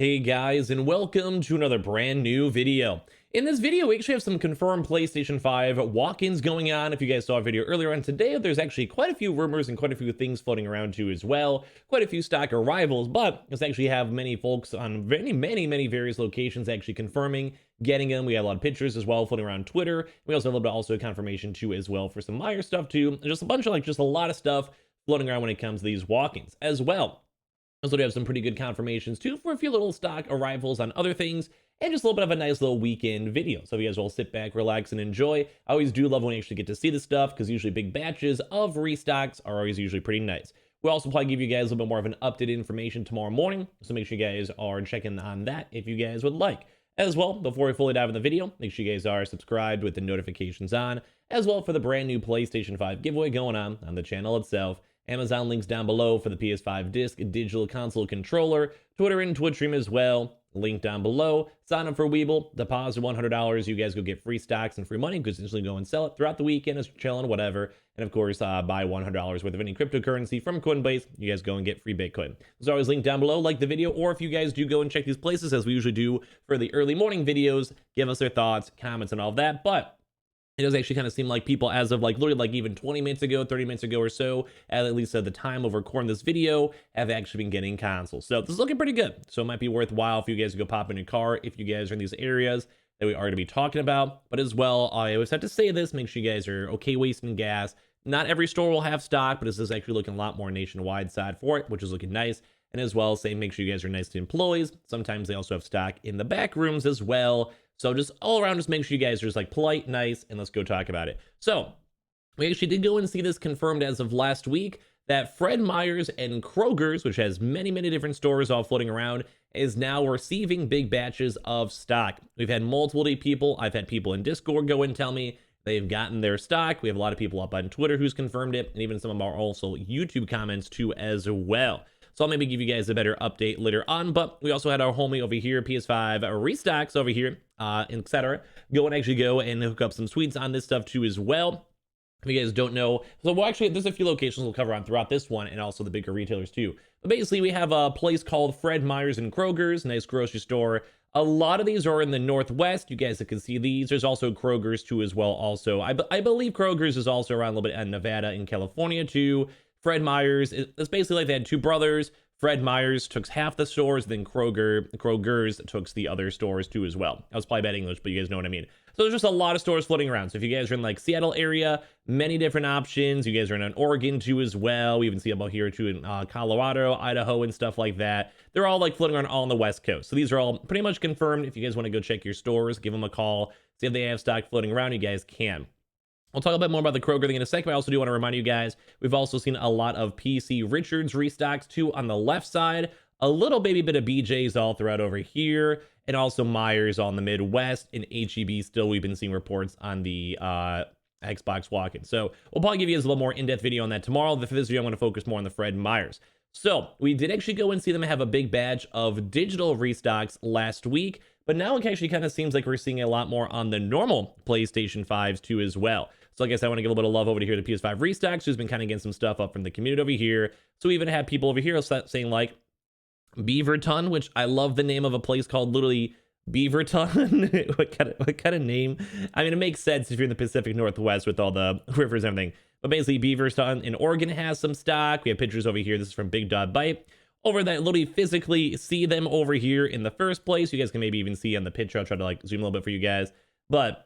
Hey guys, and welcome to another brand new video. In this video, we actually have some confirmed PlayStation 5 walk-ins going on. If you guys saw a video earlier on today, there's actually quite a few rumors and quite a few things floating around too as well. Quite a few stock arrivals, but let's actually have many folks on many various locations actually confirming getting them. We have a lot of pictures as well floating around Twitter. We also have a little bit also confirmation too as well for some Meyer stuff too. Just a bunch of just a lot of stuff floating around when it comes to these walk-ins as well. Also, we have some pretty good confirmations too for a few little stock arrivals on other things, and just a little bit of a nice little weekend video. So if you guys will sit back, relax, and enjoy. I always do love when you actually get to see this stuff, because usually big batches of restocks are always usually pretty nice. We'll also probably give you guys a little bit more of an updated information tomorrow morning, so make sure you guys are checking on that if you guys would like. As well, before we fully dive in the video, make sure you guys are subscribed with the notifications on, as well for the brand new PlayStation 5 giveaway going on the channel itself. Amazon links down below for the PS5 disc, digital console controller, Twitter and Twitch stream as well. Link down below. Sign up for Weeble, deposit $100. You guys go get free stocks and free money. You can essentially go and sell it throughout the weekend as chilling, whatever. And of course, buy $100 worth of any cryptocurrency from Coinbase. You guys go and get free Bitcoin. There's always linked down below. Like the video, or if you guys do go and check these places, as we usually do for the early morning videos, give us their thoughts, comments, and all of that. But it does actually kind of seem like people, as of literally even 20 minutes ago, 30 minutes ago or so, at least at the time of recording this video, have actually been getting consoles. So this is looking pretty good. So it might be worthwhile for you guys to go pop in your car if you guys are in these areas that we are going to be talking about. But as well, I always have to say this, make sure you guys are okay wasting gas. Not every store will have stock, but this is actually looking a lot more nationwide side for it, which is looking nice. And as well, make sure you guys are nice to employees. Sometimes they also have stock in the back rooms as well. So just all around, just make sure you guys are just polite, nice, and let's go talk about it. So we actually did go and see this confirmed as of last week, that Fred Meyer's and Kroger's, which has many different stores all floating around, is now receiving big batches of stock. We've had multiple people. I've had people in Discord go and tell me they've gotten their stock. We have a lot of people up on Twitter who's confirmed it, and even some of our also YouTube comments too as well. So I'll maybe give you guys a better update later on. But we also had our homie over here, PS5 Restocks over here, etc. Go and hook up some sweets on this stuff too as well. If you guys don't know, so well, actually, there's a few locations we'll cover on throughout this one, and also the bigger retailers too. But basically, we have a place called Fred Meyer's and Kroger's, nice grocery store. A lot of these are in the Northwest. You guys can see these. There's also Kroger's too as well. Also, I believe Kroger's is also around a little bit in Nevada and California too. Fred Meyer's, it's basically like they had two brothers. Fred Meyer's took half the stores, then Kroger's took the other stores too as well. I was probably bad English, but you guys know what I mean. So there's just a lot of stores floating around. So if you guys are in Seattle area, many different options. You guys are in Oregon too as well. We even see about here too in Colorado, Idaho, and stuff like that. They're all floating around all on the West Coast. So these are all pretty much confirmed. If you guys want to go check your stores, give them a call, see if they have stock floating around, you guys can. We'll talk a bit more about the Kroger thing in a second, but I also do want to remind you guys, we've also seen a lot of PC Richards restocks too on the left side, a little baby bit of BJ's all throughout over here, and also Myers on the Midwest, and HEB still we've been seeing reports on the Xbox walk-in. So we'll probably give you guys a little more in-depth video on that tomorrow. For this video, I'm going to focus more on the Fred Meyer's. So we did actually go and see them have a big batch of digital restocks last week, but now it actually kind of seems like we're seeing a lot more on the normal PlayStation 5s too as well. So I guess I want to give a little bit of love over here to PS5 Restocks, who's been kind of getting some stuff up from the community over here. So we even had people over here saying Beaverton, which I love the name of a place called literally Beaverton. what kind of name? I mean, it makes sense if you're in the Pacific Northwest with all the rivers and everything. But basically, Beaverton in Oregon has some stock. We have pictures over here. This is from Big Dog Bite. Over that, literally physically see them over here in the first place. You guys can maybe even see on the picture. I'll try to zoom a little bit for you guys. But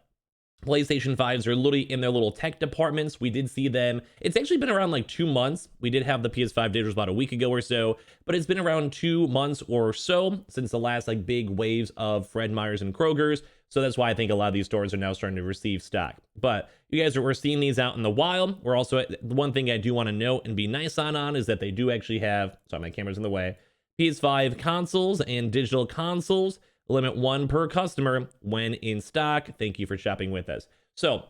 PlayStation 5s are literally in their little tech departments. We did see them. It's actually been around 2 months. We did have the PS5 Digital about a week ago or so, but it's been around 2 months or so since the last big waves of Fred Meyer's and Kroger's. So that's why I think a lot of these stores are now starting to receive stock. But you guys we're seeing these out in the wild. We're also, the one thing I do want to note and be nice on is that they do actually have, sorry, my camera's in the way, PS5 consoles and digital consoles. Limit 1 per customer when in stock. Thank you for shopping with us. So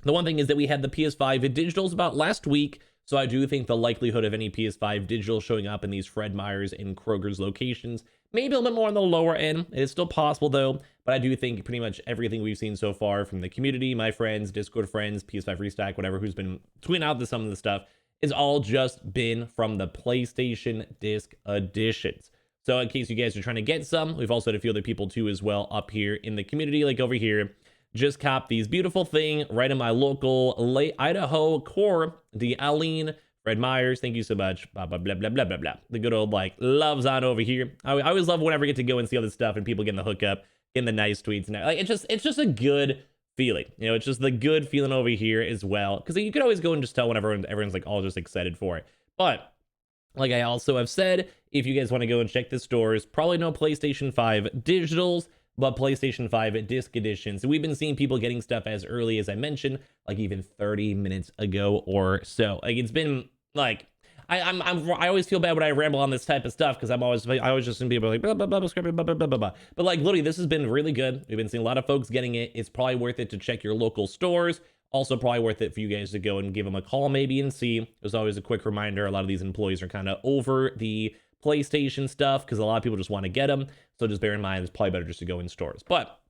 the one thing is that we had the PS5 digitals about last week. So I do think the likelihood of any PS5 digital showing up in these Fred Meyer's and Kroger's locations, maybe a little bit more on the lower end. It is still possible though, but I do think pretty much everything we've seen so far from the community, my friends, Discord friends, PS5 Restock, whatever, who's been tweeting out some of the stuff, is all just been from the PlayStation Disc Editions. So in case you guys are trying to get some, we've also had a few other people too as well up here in the community, like over here. Just cop these beautiful thing right in my local late Idaho core. The Aline, Fred Myers, thank you so much. Blah, blah, blah, blah, blah, blah, blah. The good old like loves on over here. I always love whenever I get to go and see all this stuff and people getting the hookup, getting the nice tweets. And like, it's just a good feeling. You know, it's just the good feeling over here as well. Because you could always go and just tell whenever everyone's like all just excited for it. But like I also have said, if you guys want to go and check the stores, probably no PlayStation 5 digitals, but PlayStation 5 disc editions. So we've been seeing people getting stuff as early as I mentioned, like even 30 minutes ago or so. Like it's been like I always feel bad when I ramble on this type of stuff because I always just people like blah blah blah blah blah blah blah blah. But like literally, this has been really good. We've been seeing a lot of folks getting it. It's probably worth it to check your local stores. Also, probably worth it for you guys to go and give them a call maybe and see. There's always a quick reminder. A lot of these employees are kind of over the PlayStation stuff because a lot of people just want to get them. So just bear in mind, it's probably better just to go in stores. But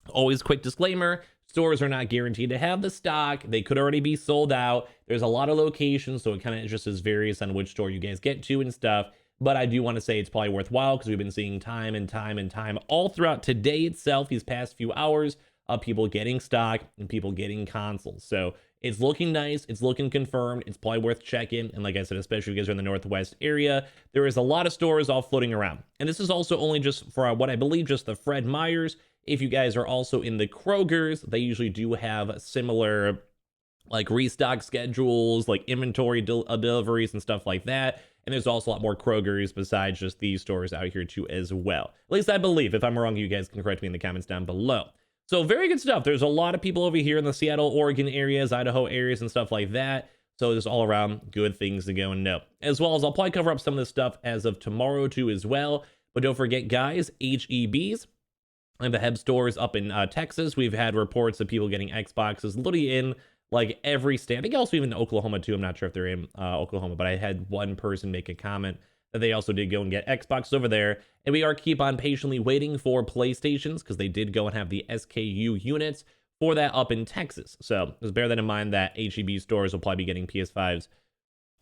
always quick disclaimer, stores are not guaranteed to have the stock. They could already be sold out. There's a lot of locations, so it kind of just is various on which store you guys get to and stuff. But I do want to say it's probably worthwhile because we've been seeing time and time all throughout today itself, these past few hours, of people getting stock and people getting consoles. So it's looking nice. It's looking confirmed. It's probably worth checking. And like I said, especially if you guys are in the Northwest area, there is a lot of stores all floating around. And this is also only just for what I believe just the Fred Meyers. If you guys are also in the Kroger's, they usually do have similar like restock schedules, like inventory deliveries and stuff like that. And there's also a lot more Kroger's besides just these stores out here too as well. At least I believe. If I'm wrong, you guys can correct me in the comments down below. So very good stuff. There's a lot of people over here in the Seattle, Oregon areas, Idaho areas and stuff like that. So there's all around good things to go and know. As well as I'll probably cover up some of this stuff as of tomorrow too as well. But don't forget guys, HEBs and the Heb stores up in Texas. We've had reports of people getting Xboxes literally in like every state. I think also even in Oklahoma too. I'm not sure if they're in Oklahoma, but I had one person make a comment that they also did go and get Xbox over there. And we are keep on patiently waiting for PlayStations because they did go and have the SKU units for that up in Texas. So just bear that in mind that HEB stores will probably be getting PS5s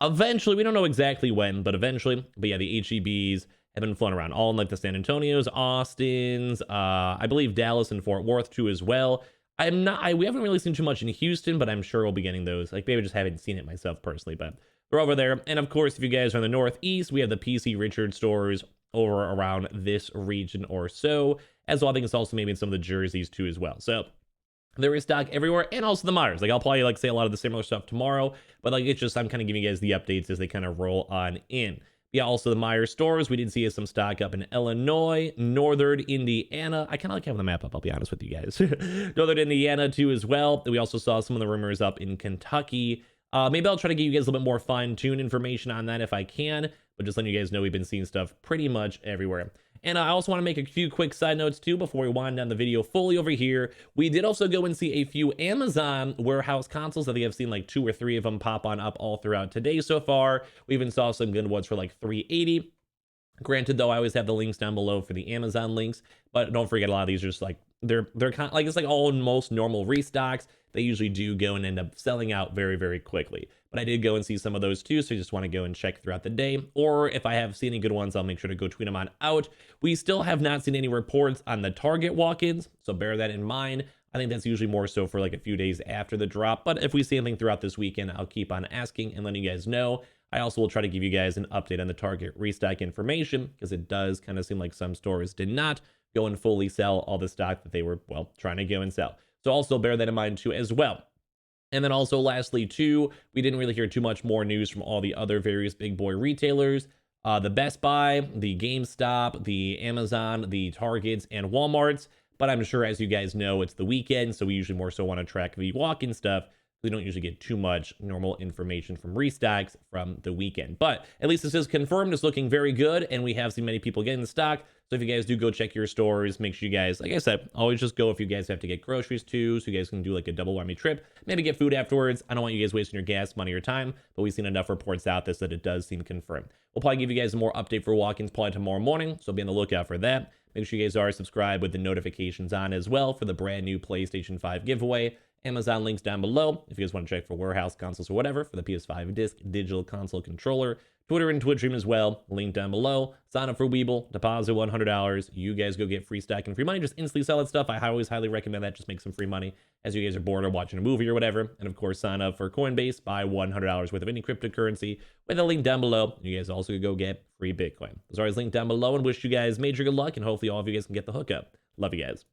eventually. We don't know exactly when, but eventually. But yeah, the HEBs have been flown around all in like the San Antonios, Austins, I believe Dallas and Fort Worth too as well. We haven't really seen too much in Houston, but I'm sure we'll be getting those. Like maybe I just haven't seen it myself personally, but they're over there. And of course, if you guys are in the Northeast, we have the PC Richard stores over around this region or so, as well. I think it's also maybe in some of the jerseys too as well. So there is stock everywhere, and also the Myers. Like I'll probably like say a lot of the similar stuff tomorrow, but like it's just I'm kind of giving you guys the updates as they kind of roll on in. Yeah, also the Myers stores, we did see some stock up in Illinois, Northern Indiana. I kind of like having the map up, I'll be honest with you guys. Northern Indiana too as well. We also saw some of the rumors up in Kentucky. Maybe I'll try to give you guys a little bit more fine-tuned information on that if I can, but just letting you guys know we've been seeing stuff pretty much everywhere. And I also want to make a few quick side notes too before we wind down the video fully over here. We did also go and see a few Amazon warehouse consoles. I think I've seen like 2 or 3 of them pop on up all throughout today so far. We even saw some good ones for like $380. Granted, though, I always have the links down below for the Amazon links, but don't forget a lot of these are just like they're kind of like it's like all most normal restocks. They usually do go and end up selling out very quickly. But I did go and see some of those too, so you just want to go and check throughout the day. Or if I have seen any good ones, I'll make sure to go tweet them on out. We still have not seen any reports on the Target walk-ins, so bear that in mind. I think that's usually more so for like a few days after the drop. But if we see anything throughout this weekend, I'll keep on asking and letting you guys know. I also will try to give you guys an update on the Target restock information because it does kind of seem like some stores did not go and fully sell all the stock that they were, well, trying to go and sell. So also bear that in mind too as well. And then also lastly too, we didn't really hear too much more news from all the other various big boy retailers. The Best Buy, the GameStop, the Amazon, the Targets, and Walmarts. But I'm sure, as you guys know, it's the weekend, so we usually more so want to track the walk-in stuff. We don't usually get too much normal information from restocks from the weekend. But at least this is confirmed. It's looking very good, and we have seen many people getting the stock. So if you guys do go check your stores, make sure you guys, like I said, always just go if you guys have to get groceries too, so you guys can do like a double whammy trip. Maybe get food afterwards. I don't want you guys wasting your gas, money, or time, but we've seen enough reports out this that it does seem confirmed. We'll probably give you guys more update for walk-ins probably tomorrow morning, so be on the lookout for that. Make sure you guys are subscribed with the notifications on as well for the brand new PlayStation 5 giveaway. Amazon links down below if you guys want to check for warehouse consoles or whatever for the PS5 disc digital console controller. Twitter and Twitch stream as well, link down below. Sign up for Weeble, deposit $100. You guys go get free stack and free money. Just instantly sell that stuff. I always highly recommend that. Just make some free money as you guys are bored or watching a movie or whatever. And of course, sign up for Coinbase, buy $100 worth of any cryptocurrency with a link down below. You guys also go get free Bitcoin. Those are always linked down below, and wish you guys major good luck, and hopefully all of you guys can get the hookup. Love you guys.